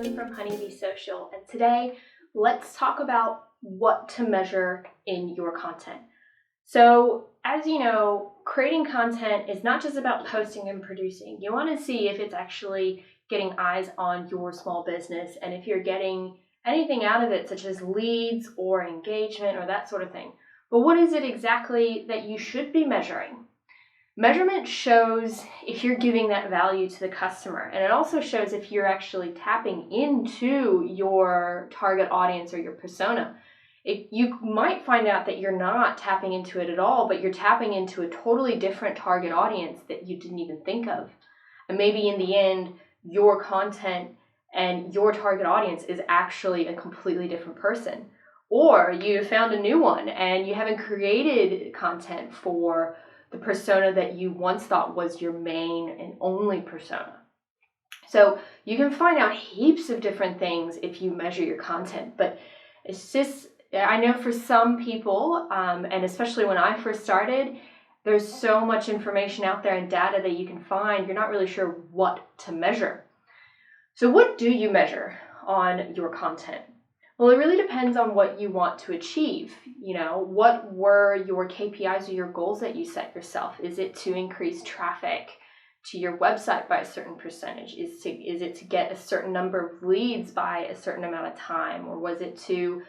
Kim from Honeybee Social, and today let's talk about what to measure in your content. So, as you know, creating content is not just about posting and producing. You want to see if it's actually getting eyes on your small business and if you're getting anything out of it, such as leads or engagement or that sort of thing. But what is it exactly that you should be measuring? Measurement shows if you're giving that value to the customer, and it also shows if you're actually tapping into your target audience or your persona. You might find out that you're not tapping into it at all, but you're tapping into a totally different target audience that you didn't even think of. And maybe in the end, your content and your target audience is actually a completely different person. Or you found a new one and you haven't created content for the persona that you once thought was your main and only persona. So you can find out heaps of different things if you measure your content, but it's just, I know for some people, and especially when I first started, there's so much information out there and data that you can find, you're not really sure what to measure. So what do you measure on your content? Well, it really depends on what you want to achieve. You know, what were your KPIs or your goals that you set yourself? Is it to increase traffic to your website by a certain percentage? Is it to get a certain number of leads by a certain amount of time? Or was it to,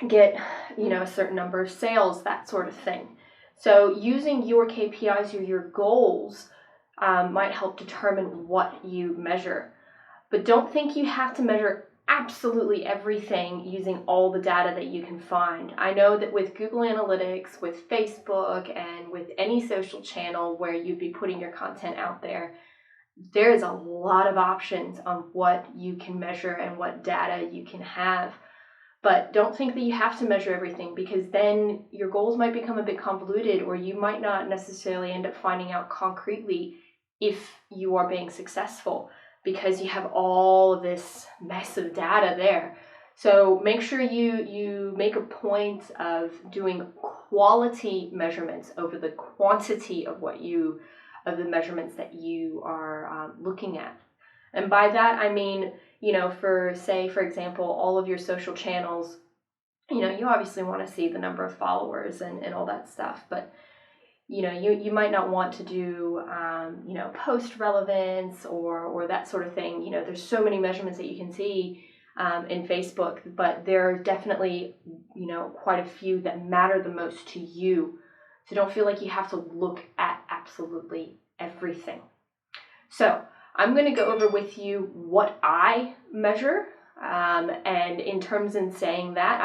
get, a certain number of sales, that sort of thing? So using your KPIs or your goals might help determine what you measure. But don't think you have to measure absolutely everything using all the data that you can find. I know that with Google Analytics, with Facebook, and with any social channel where you'd be putting your content out there, there's a lot of options on what you can measure and what data you can have. But don't think that you have to measure everything, because then your goals might become a bit convoluted, or you might not necessarily end up finding out concretely if you are being successful, because you have all of this mess of data there. So make sure you make a point of doing quality measurements over the quantity of of the measurements that you are looking at. And by that, I mean, for example, all of your social channels, you obviously want to see the number of followers and all that stuff, but you might not want to do, post relevance or that sort of thing. There's so many measurements that you can see in Facebook, but there are definitely, quite a few that matter the most to you. So don't feel like you have to look at absolutely everything. So I'm going to go over with you what I measure. And in terms in saying that,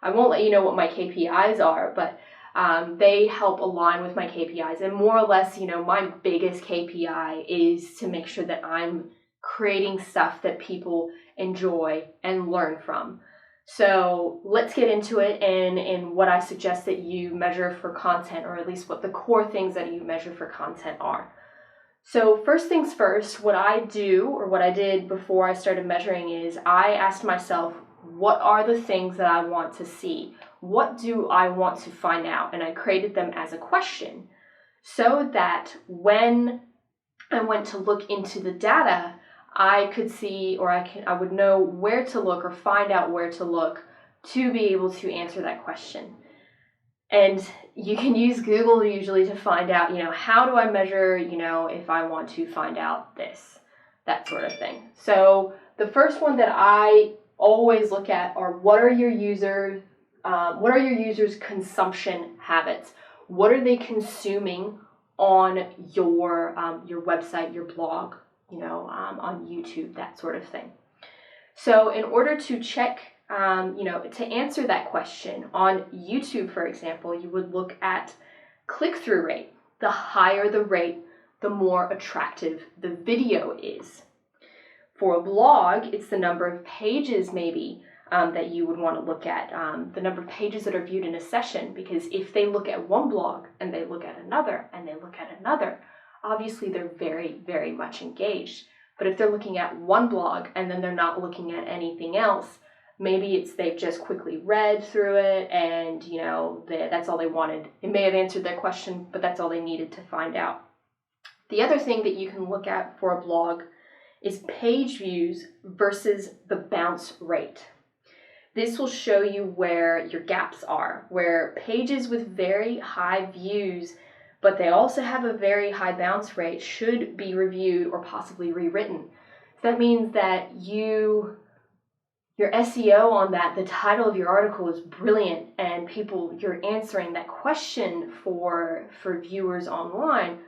I won't let you know what my KPIs are, but they help align with my KPIs, and more or less, my biggest KPI is to make sure that I'm creating stuff that people enjoy and learn from. So let's get into it and what I suggest that you measure for content, or at least what the core things that you measure for content are. So first things first, what I do, or what I did before I started measuring, is I asked myself, what are the things that I want to see? What do I want to find out? And I created them as a question so that when I went to look into the data, I could see, or I would know where to look or find out where to look to be able to answer that question. And you can use Google usually to find out, how do I measure, if I want to find out this, that sort of thing. So the first one that I always look at are what are your users' consumption habits? What are they consuming on your website, your blog, on YouTube, that sort of thing. So in order to check, to answer that question on YouTube, for example, you would look at click-through rate. The higher the rate, the more attractive the video is. For a blog, it's the number of pages maybe that you would want to look at, the number of pages that are viewed in a session, because if they look at one blog and they look at another and they look at another, obviously they're very, very much engaged. But if they're looking at one blog and then they're not looking at anything else, maybe they've just quickly read through it and, that's all they wanted. It may have answered their question, but that's all they needed to find out. The other thing that you can look at for a blog is page views versus the bounce rate. This will show you where your gaps are, where pages with very high views, but they also have a very high bounce rate, should be reviewed or possibly rewritten. So that means that your SEO on that, the title of your article is brilliant, and you're answering that question for viewers online.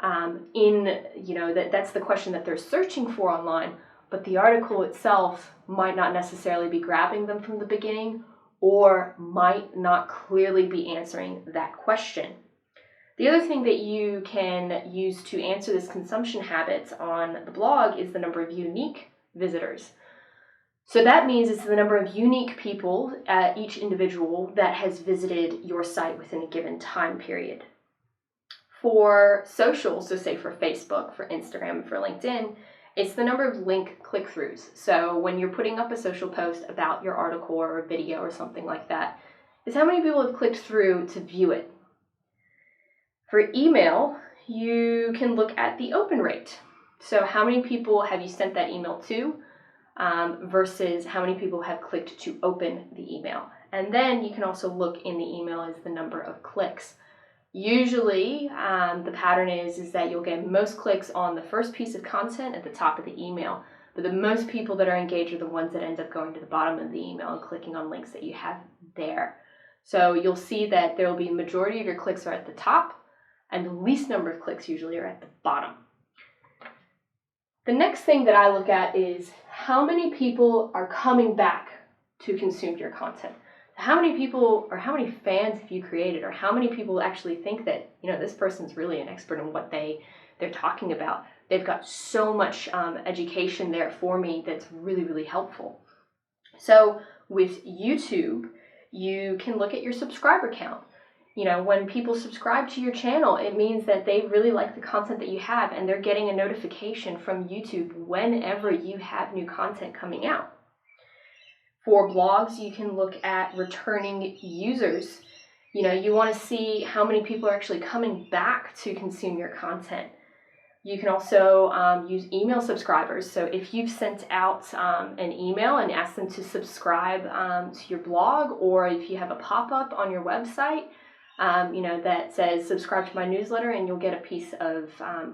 That's the question that they're searching for online, but the article itself might not necessarily be grabbing them from the beginning, or might not clearly be answering that question. The other thing that you can use to answer this consumption habits on the blog is the number of unique visitors. So that means it's the number of unique people, each individual, that has visited your site within a given time period. For social, so say for Facebook, for Instagram, for LinkedIn, it's the number of link click-throughs. So when you're putting up a social post about your article or a video or something like that, it's how many people have clicked through to view it. For email, you can look at the open rate. So how many people have you sent that email to versus how many people have clicked to open the email. And then you can also look in the email as the number of clicks. Usually, the pattern is that you'll get most clicks on the first piece of content at the top of the email, but the most people that are engaged are the ones that end up going to the bottom of the email and clicking on links that you have there. So you'll see that there will be a majority of your clicks are at the top, and the least number of clicks usually are at the bottom. The next thing that I look at is how many people are coming back to consume your content. How many people or how many fans have you created, or how many people actually think that, this person's really an expert in what they're talking about. They've got so much education there for me that's really, really helpful. So with YouTube, you can look at your subscriber count. When people subscribe to your channel, it means that they really like the content that you have, and they're getting a notification from YouTube whenever you have new content coming out. For blogs, you can look at returning users. You want to see how many people are actually coming back to consume your content. You can also use email subscribers. So if you've sent out an email and asked them to subscribe to your blog, or if you have a pop-up on your website, that says subscribe to my newsletter, and you'll get a piece of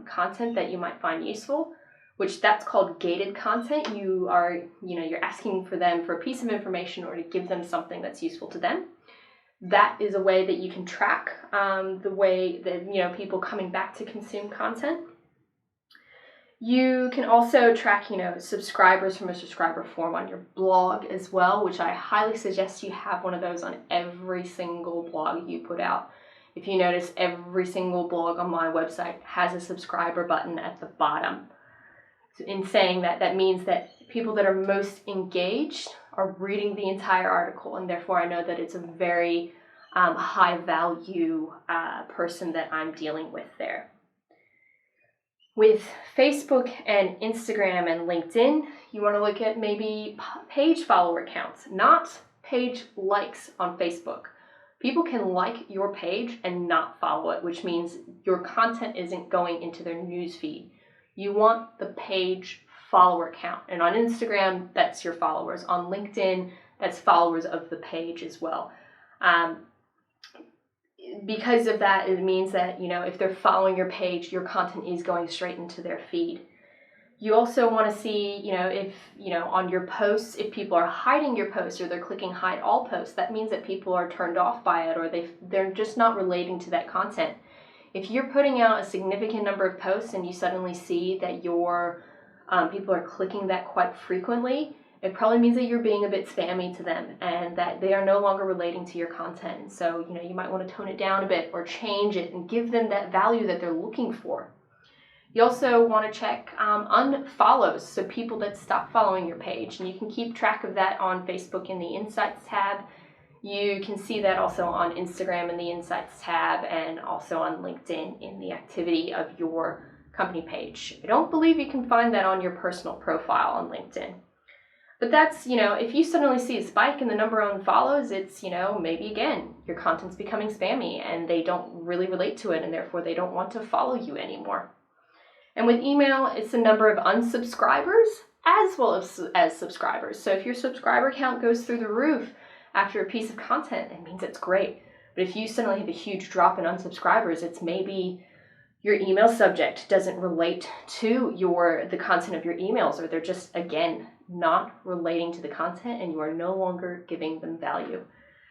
content that you might find useful, which that's called gated content. You're asking for them for a piece of information or to give them something that's useful to them. That is a way that you can track the way that, people coming back to consume content. You can also track, subscribers from a subscriber form on your blog as well, which I highly suggest you have one of those on every single blog you put out. If you notice, every single blog on my website has a subscriber button at the bottom. So in saying that, that means that people that are most engaged are reading the entire article, and therefore I know that it's a very high value person that I'm dealing with there. With Facebook and Instagram and LinkedIn, you want to look at maybe page follower counts, not page likes on Facebook. People can like your page and not follow it, which means your content isn't going into their newsfeed. You want the page follower count. And on Instagram, that's your followers. On LinkedIn, that's followers of the page as well. Because of that, it means that, if they're following your page, your content is going straight into their feed. You also want to see, if, on your posts, if people are hiding your posts or they're clicking hide all posts, that means that people are turned off by it, or they're just not relating to that content. If you're putting out a significant number of posts and you suddenly see that your people are clicking that quite frequently, it probably means that you're being a bit spammy to them and that they are no longer relating to your content. And so, you might want to tone it down a bit or change it and give them that value that they're looking for. You also want to check unfollows, so people that stop following your page. And you can keep track of that on Facebook in the Insights tab. You can see that also on Instagram in the Insights tab, and also on LinkedIn in the activity of your company page. I don't believe you can find that on your personal profile on LinkedIn. But that's, if you suddenly see a spike in the number of unfollows, it's, maybe again, your content's becoming spammy and they don't really relate to it, and therefore they don't want to follow you anymore. And with email, it's the number of unsubscribers as well as subscribers. So if your subscriber count goes through the roof after a piece of content, it means it's great. But if you suddenly have a huge drop in unsubscribers, it's maybe your email subject doesn't relate to the content of your emails, or they're just, again, not relating to the content and you are no longer giving them value.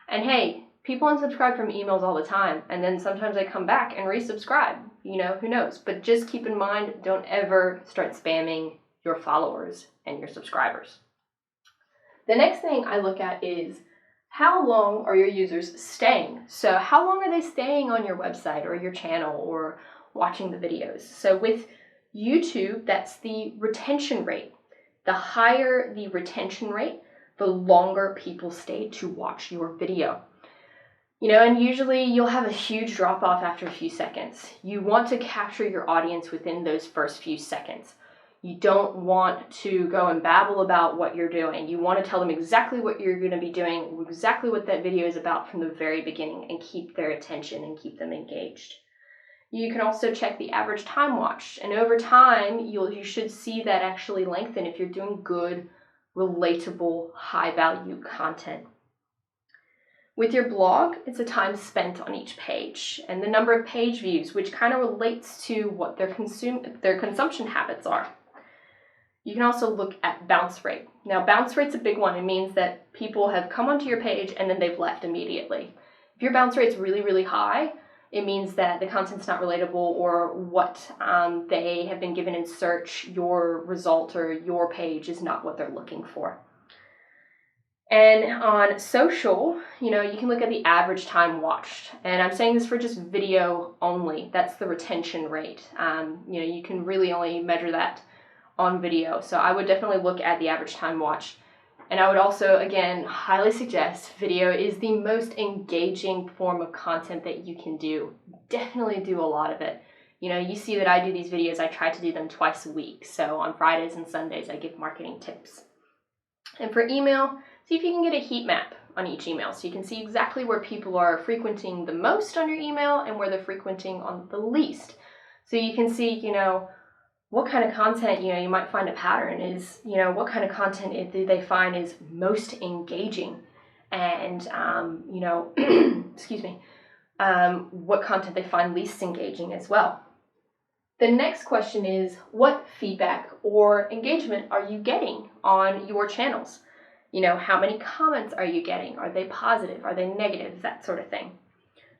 And hey, people unsubscribe from emails all the time, and then sometimes they come back and resubscribe. Who knows? But just keep in mind, don't ever start spamming your followers and your subscribers. The next thing I look at is how long are your users staying? So how long are they staying on your website or your channel or watching the videos? So with YouTube, that's the retention rate. The higher the retention rate, the longer people stay to watch your video. And usually you'll have a huge drop off after a few seconds. You want to capture your audience within those first few seconds. You don't want to go and babble about what you're doing. You want to tell them exactly what you're going to be doing, exactly what that video is about from the very beginning, and keep their attention and keep them engaged. You can also check the average time watched, and over time you should see that actually lengthen if you're doing good, relatable, high-value content. With your blog, it's the time spent on each page and the number of page views, which kind of relates to what their consumption habits are. You can also look at bounce rate. Now, bounce rate's a big one. It means that people have come onto your page and then they've left immediately. If your bounce rate's really, really high, it means that the content's not relatable, or what they have been given in search, your result or your page is not what they're looking for. And on social, you can look at the average time watched. And I'm saying this for just video only. That's the retention rate. You can really only measure that on video. So I would definitely look at the average time watched. And I would also, again, highly suggest video is the most engaging form of content that you can do. Definitely do a lot of it. You see that I do these videos. I try to do them twice a week. So on Fridays and Sundays, I give marketing tips. And for email, see if you can get a heat map on each email. So you can see exactly where people are frequenting the most on your email and where they're frequenting on the least. So you can see, what kind of content, you might find a pattern is, what kind of content do they find is most engaging, and, what content they find least engaging as well. The next question is, what feedback or engagement are you getting on your channels? How many comments are you getting? Are they positive? Are they negative? That sort of thing.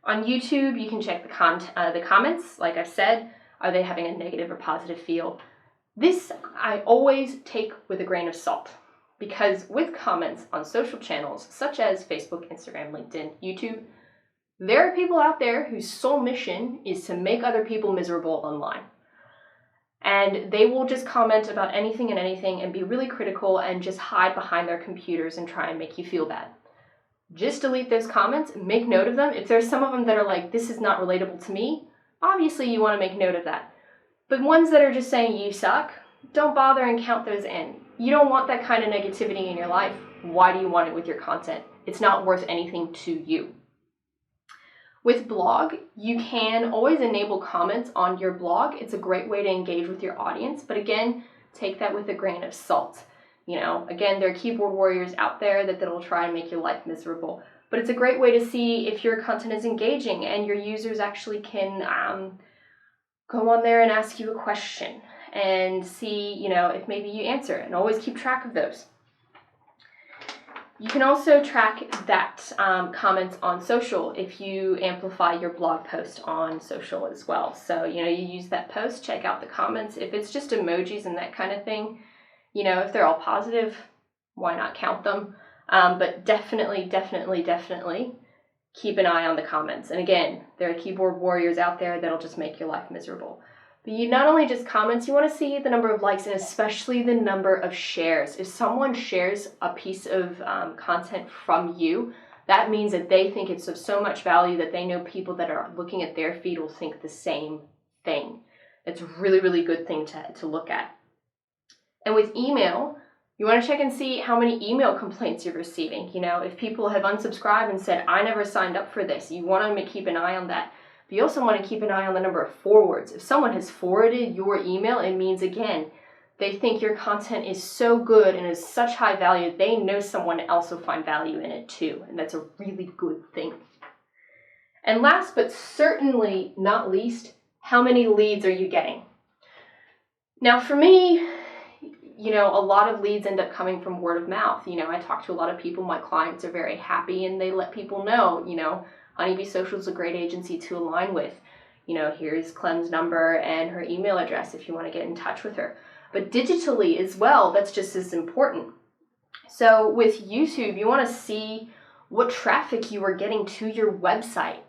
On YouTube, you can check the comments. Like I said, are they having a negative or positive feel? This I always take with a grain of salt, because with comments on social channels such as Facebook, Instagram, LinkedIn, YouTube, there are people out there whose sole mission is to make other people miserable online. And they will just comment about anything and anything and be really critical and just hide behind their computers and try and make you feel bad. Just delete those comments, make note of them. If there's some of them that are like, this is not relatable to me, obviously you want to make note of that. But ones that are just saying you suck, don't bother and count those in. You don't want that kind of negativity in your life. Why do you want it with your content? It's not worth anything to you. With blog, you can always enable comments on your blog. It's a great way to engage with your audience, but again, take that with a grain of salt. Again, there are keyboard warriors out there that'll try and make your life miserable, but it's a great way to see if your content is engaging and your users actually can go on there and ask you a question and see, if maybe you answer it, and always keep track of those. You can also track that comments on social if you amplify your blog post on social as well. So, you use that post, check out the comments. If it's just emojis and that kind of thing, if they're all positive, why not count them? But definitely keep an eye on the comments. And again, there are keyboard warriors out there that'll just make your life miserable. But you not only just comments, you want to see the number of likes and especially the number of shares. If someone shares a piece of content from you, that means that they think it's of so much value that they know people that are looking at their feed will think the same thing. It's a really, really good thing to look at. And with email, you want to check and see how many email complaints you're receiving. If people have unsubscribed and said, I never signed up for this, you want to keep an eye on that. But you also want to keep an eye on the number of forwards. If someone has forwarded your email, it means, again, they think your content is so good and is such high value, they know someone else will find value in it too. And that's a really good thing. And last but certainly not least, how many leads are you getting? Now for me, a lot of leads end up coming from word of mouth. I talk to a lot of people, my clients are very happy and they let people know, Honeybee Social is a great agency to align with. Here's Clem's number and her email address if you want to get in touch with her. But digitally as well, that's just as important. So with YouTube, you want to see what traffic you are getting to your website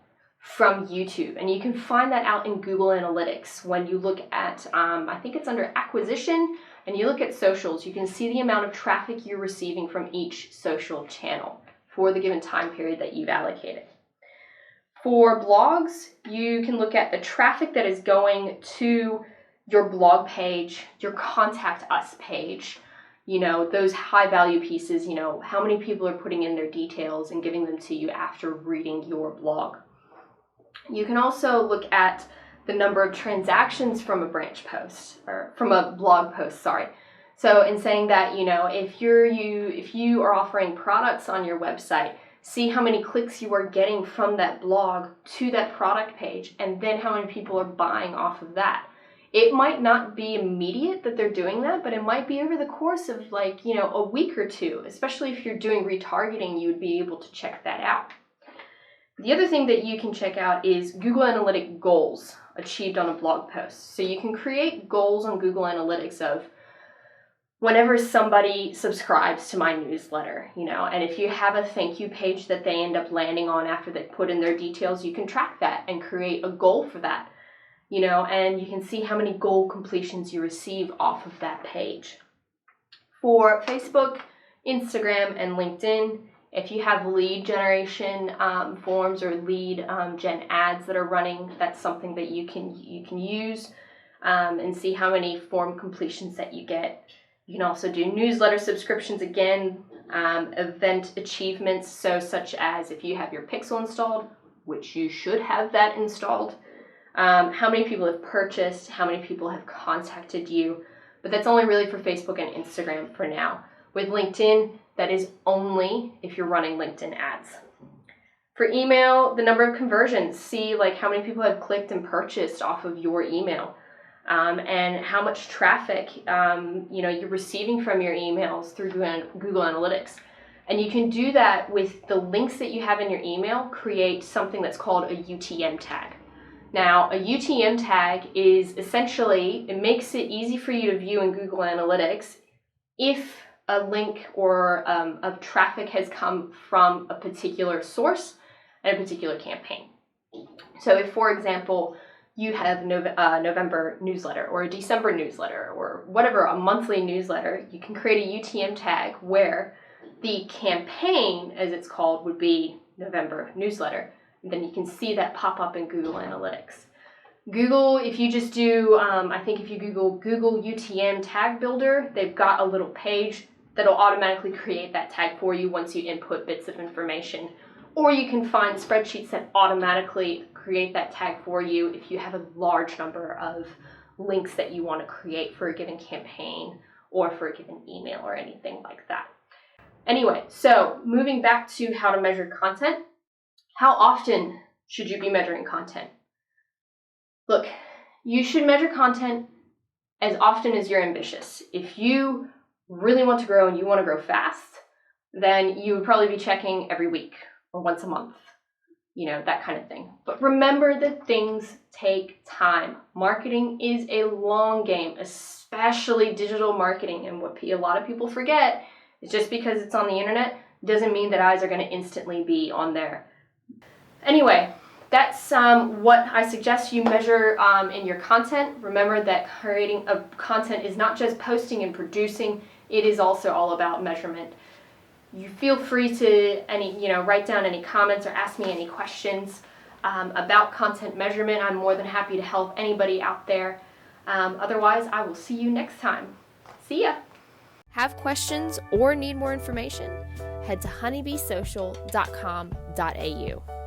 from YouTube. And you can find that out in Google Analytics. When you look at, I think it's under acquisition, and you look at socials, you can see the amount of traffic you're receiving from each social channel for the given time period that you've allocated. For blogs, you can look at the traffic that is going to your blog page, your contact us page, those high value pieces, how many people are putting in their details and giving them to you after reading your blog. You can also look at the number of transactions from a branch post, or from a blog post, sorry. So in saying that, if you are offering products on your website, see how many clicks you are getting from that blog to that product page, and then how many people are buying off of that. It might not be immediate that they're doing that, but it might be over the course of a week or two. Especially if you're doing retargeting, you would be able to check that out. The other thing that you can check out is Google Analytic goals achieved on a blog post. So you can create goals on Google Analytics of whenever somebody subscribes to my newsletter, and if you have a thank you page that they end up landing on after they put in their details, you can track that and create a goal for that, and you can see how many goal completions you receive off of that page. For Facebook, Instagram, and LinkedIn, if you have lead generation forms or lead gen ads that are running, that's something that you can use and see how many form completions that you get. You can also do newsletter subscriptions again, event achievements, so such as if you have your Pixel installed, which you should have that installed, how many people have purchased, how many people have contacted you, but that's only really for Facebook and Instagram for now. With LinkedIn, that is only if you're running LinkedIn ads. For email, the number of conversions, see how many people have clicked and purchased off of your email. And how much traffic you're receiving from your emails through Google Analytics. And you can do that with the links that you have in your email, create something that's called a UTM tag. Now, a UTM tag is essentially, it makes it easy for you to view in Google Analytics if a link or of traffic has come from a particular source and a particular campaign. So if, for example, you have November newsletter or a December newsletter or whatever, a monthly newsletter, you can create a UTM tag where the campaign, as it's called, would be November newsletter. And then you can see that pop up in Google Analytics. Google, if you just do, I think if you Google UTM tag builder, they've got a little page that'll automatically create that tag for you once you input bits of information. Or you can find spreadsheets that automatically create that tag for you if you have a large number of links that you want to create for a given campaign or for a given email or anything like that. Anyway, so moving back to how to measure content, how often should you be measuring content? Look, you should measure content as often as you're ambitious. If you really want to grow and you want to grow fast, then you would probably be checking every week or once a month, that kind of thing. But remember that things take time. Marketing is a long game, especially digital marketing. And what a lot of people forget is just because it's on the internet doesn't mean that eyes are going to instantly be on there. Anyway, that's what I suggest you measure in your content. Remember that creating a content is not just posting and producing, it is also all about measurement. You feel free to write down any comments or ask me any questions about content measurement. I'm more than happy to help anybody out there. Otherwise, I will see you next time. See ya! Have questions or need more information? Head to honeybeesocial.com.au.